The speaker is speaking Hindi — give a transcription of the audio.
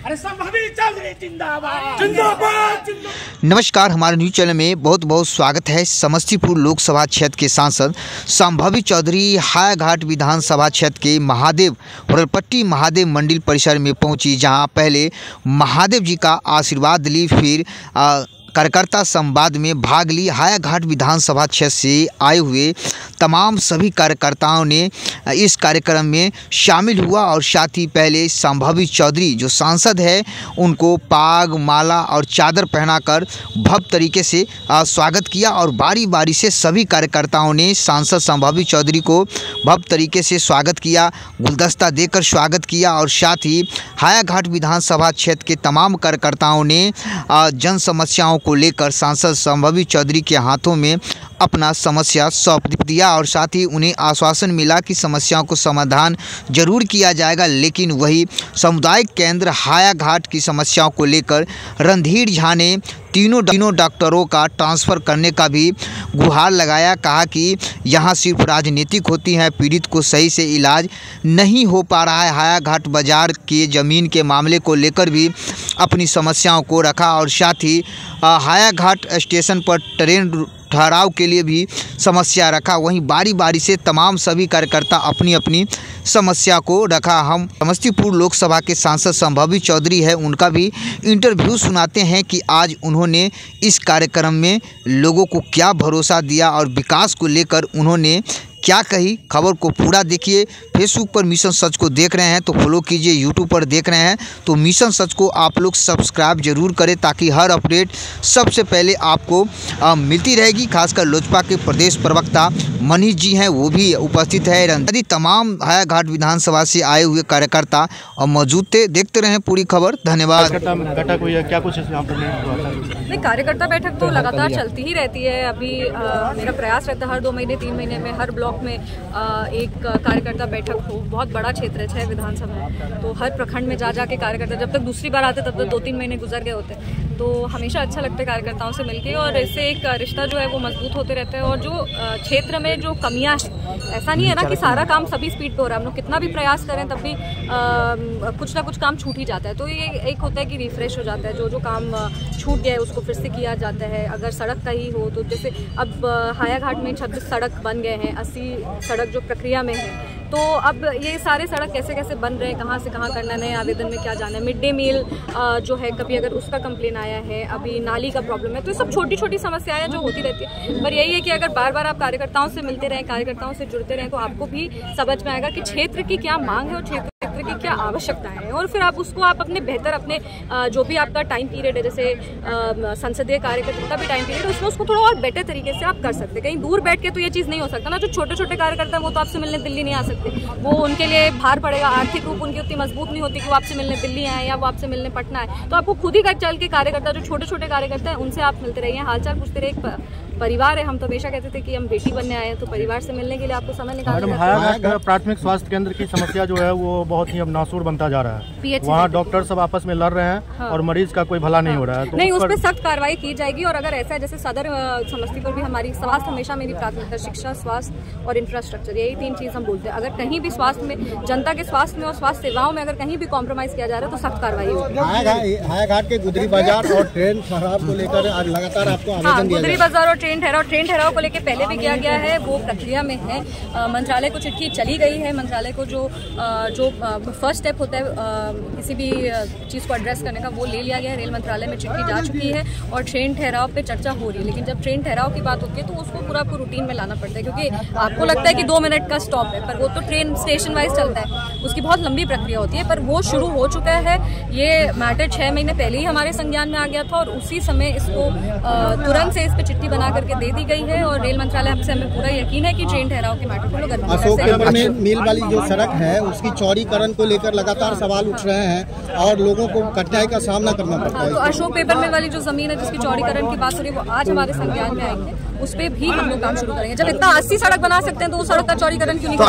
अरे संभावी चौधरी जिंदाबाद जिंदाबाद। नमस्कार, हमारे न्यूज चैनल में बहुत बहुत स्वागत है। समस्तीपुर लोकसभा क्षेत्र के सांसद संभावी चौधरी हायाघाट विधानसभा क्षेत्र के महादेव होरलपट्टी महादेव मंदिर परिसर में पहुंची, जहां पहले महादेव जी का आशीर्वाद ली, फिर कार्यकर्ता संवाद में भाग ली। हायाघाट विधानसभा क्षेत्र से आए हुए तमाम सभी कार्यकर्ताओं ने इस कार्यक्रम में शामिल हुआ और साथ ही पहले संभावी चौधरी जो सांसद है उनको पाग, माला और चादर पहनाकर भव्य तरीके से स्वागत किया और बारी बारी से सभी कार्यकर्ताओं ने सांसद संभावी चौधरी को भव्य तरीके से स्वागत किया, गुलदस्ता देकर स्वागत किया और साथ ही हायाघाट विधानसभा क्षेत्र के तमाम कार्यकर्ताओं ने जन समस्याओं को लेकर सांसद संभावी चौधरी के हाथों में अपना समस्या सौंप दिया और साथ ही उन्हें आश्वासन मिला कि समस्याओं को समाधान जरूर किया जाएगा। लेकिन वही सामुदायिक केंद्र हायाघाट की समस्याओं को लेकर रणधीर झा ने तीनों डॉक्टरों का ट्रांसफ़र करने का भी गुहार लगाया। कहा कि यहां सिर्फ राजनीतिक होती है, पीड़ित को सही से इलाज नहीं हो पा रहा है। हायाघाट बाज़ार के ज़मीन के मामले को लेकर भी अपनी समस्याओं को रखा और साथ ही हायाघाट स्टेशन पर ट्रेन ठहराव के लिए भी समस्या रखा। वहीं बारी बारी से तमाम सभी कार्यकर्ता अपनी अपनी समस्या को रखा। हम समस्तीपुर लोकसभा के सांसद संभावी चौधरी है, उनका भी इंटरव्यू सुनाते हैं कि आज उन्होंने इस कार्यक्रम में लोगों को क्या भरोसा दिया और विकास को लेकर उन्होंने क्या कही। खबर को पूरा देखिए। फेसबुक पर मिशन सच को देख रहे हैं तो फॉलो कीजिए, यूट्यूब पर देख रहे हैं तो मिशन सच को आप लोग सब्सक्राइब जरूर करें ताकि हर अपडेट सबसे पहले आपको मिलती रहेगी। खासकर लोजपा के प्रदेश प्रवक्ता मनीष जी हैं, वो भी उपस्थित है। यदि तमाम हायाघाट विधानसभा से आए हुए कार्यकर्ता और मौजूद थे। देखते रहें पूरी खबर। धन्यवाद। बैठक हुई है, क्या कुछ यहाँ पर नहीं, कार्यकर्ता बैठक तो लगातार चलती ही रहती है। अभी मेरा प्रयास रहता है हर 2 महीने 3 महीने में हर ब्लॉक में एक कार्यकर्ता बैठक हो। बहुत बड़ा क्षेत्र है 6 विधानसभा, तो हर प्रखंड में जा के कार्यकर्ता, जब तक दूसरी बार आते तब तक 2-3 महीने गुजर गए होते, तो हमेशा अच्छा लगता है कार्यकर्ताओं से मिलके और इससे एक रिश्ता जो है वो मजबूत होते रहता है। और जो क्षेत्र में जो कमियां, ऐसा नहीं है ना कि सारा काम सभी स्पीड पे हो रहा है, हम लोग कितना भी प्रयास करें तब भी कुछ ना कुछ काम छूट ही जाता है। तो ये एक होता है कि रिफ्रेश हो जाता है, जो काम छूट गया है उसको फिर से किया जाता है। अगर सड़क का ही हो तो जैसे अब हायाघाट में 26 सड़क बन गए हैं, 80 सड़क जो प्रक्रिया में है, तो अब ये सारे सड़क कैसे कैसे बन रहे हैं, कहाँ से कहाँ करना, नए आवेदन में क्या जाना है। मिड डे मील जो है, कभी अगर उसका कंप्लेन आया है, अभी नाली का प्रॉब्लम है, तो ये सब छोटी छोटी समस्याएं जो होती रहती है। पर यही है कि अगर बार बार आप कार्यकर्ताओं से मिलते रहें, कार्यकर्ताओं से जुड़ते रहें, तो आपको भी समझ में आएगा कि क्षेत्र की क्या मांग है और क्षेत्र की क्या आवश्यकताएं हैं, और फिर आप उसको अपने बेहतर अपने जो भी आपका टाइम पीरियड है, जैसे संसदीय कार्य का जितना भी टाइम पीरियड है, उसमें उसको थोड़ा और बेटर तरीके से आप कर सकते हैं। कहीं दूर बैठ के तो ये चीज़ नहीं हो सकता ना। जो छोटे छोटे कार्यकर्ता हैं वो तो आपसे मिलने दिल्ली नहीं आ सकते, वो उनके लिए भार पड़ेगा, आर्थिक रूप उनकी उतनी मजबूत नहीं होती कि वो आपसे मिलने दिल्ली आए या वो आपसे मिलने पटना आए। तो आपको खुद ही चल के कार्यकर्ता, जो छोटे छोटे कार्यकर्ता हैं, उनसे आप मिलते रहिए, हालचाल पूछते रहिए। परिवार है, हम तो हमेशा कहते थे कि हम बेटी बनने आए हैं, तो परिवार से मिलने के लिए आपको समय निकालना है। प्राथमिक स्वास्थ्य केंद्र की समस्या जो है वो बहुत ही अब नासूर बनता जा रहा है। वहाँ डॉक्टर सब आपस में लड़ रहे हैं और मरीज का कोई भला नहीं हो रहा है। तो नहीं, उस पर सख्त कार्रवाई की जाएगी। और अगर ऐसा है जैसे सदर समस्तीपुर भी, हमारी स्वास्थ्य हमेशा मेरी प्राथमिकता, शिक्षा, स्वास्थ्य और इंफ्रास्ट्रक्चर, यही 3 चीज हम बोलते हैं। अगर कहीं भी स्वास्थ्य में, जनता के स्वास्थ्य में और स्वास्थ्य सेवाओं में अगर कहीं भी कॉम्प्रोमाइज किया जा रहा है तो सख्त कार्रवाई होगी। हायाघाट के गुदरी बाजार और ट्रेन ठहराव को लेकर लगातार आपको आवेदन दिया गुदरी बाजार और ट्रेन ठहराव को लेकर पहले भी किया गया है, वो प्रक्रिया में है। मंत्रालय को चिट्ठी चली गई है। मंत्रालय को जो फर्स्ट स्टेप होता है किसी भी चीज़ को एड्रेस करने का, वो ले लिया गया है। रेल मंत्रालय में चिट्ठी जा चुकी है और ट्रेन ठहराव पे चर्चा हो रही है। लेकिन जब ट्रेन ठहराव की बात होती है तो उसको पूरा आपको रूटीन में लाना पड़ता है, क्योंकि आपको लगता है कि 2 मिनट का स्टॉप है, पर वो तो ट्रेन स्टेशन वाइज चलता है, उसकी बहुत लंबी प्रक्रिया होती है। पर वो शुरू हो चुका है। ये मैटर 6 महीने पहले ही हमारे संज्ञान में आ गया था और उसी समय इसको तुरंत से इस पर चिट्ठी बना करके दे दी गई है। और रेल मंत्रालय से हमें पूरा यकीन है कि ट्रेन ठहराव के मैटर को लोग अशोक पेपर में मिल वाली जो सड़क है उसकी चौड़ीकरण को लेकर लगातार सवाल उठ रहे हैं और लोगों को कठिनाई का सामना करना पड़ता है। तो अशोक पेपर में वाली जो जमीन है जिसकी चौड़ीकरण की बात हो रही है, वो आज हमारे संज्ञान में आई है। उस पर भी हम लोग काम शुरू करेंगे। जब इतना 80 सड़क बना सकते हैं तो उस सड़क का चौड़ीकरण क्यों नहीं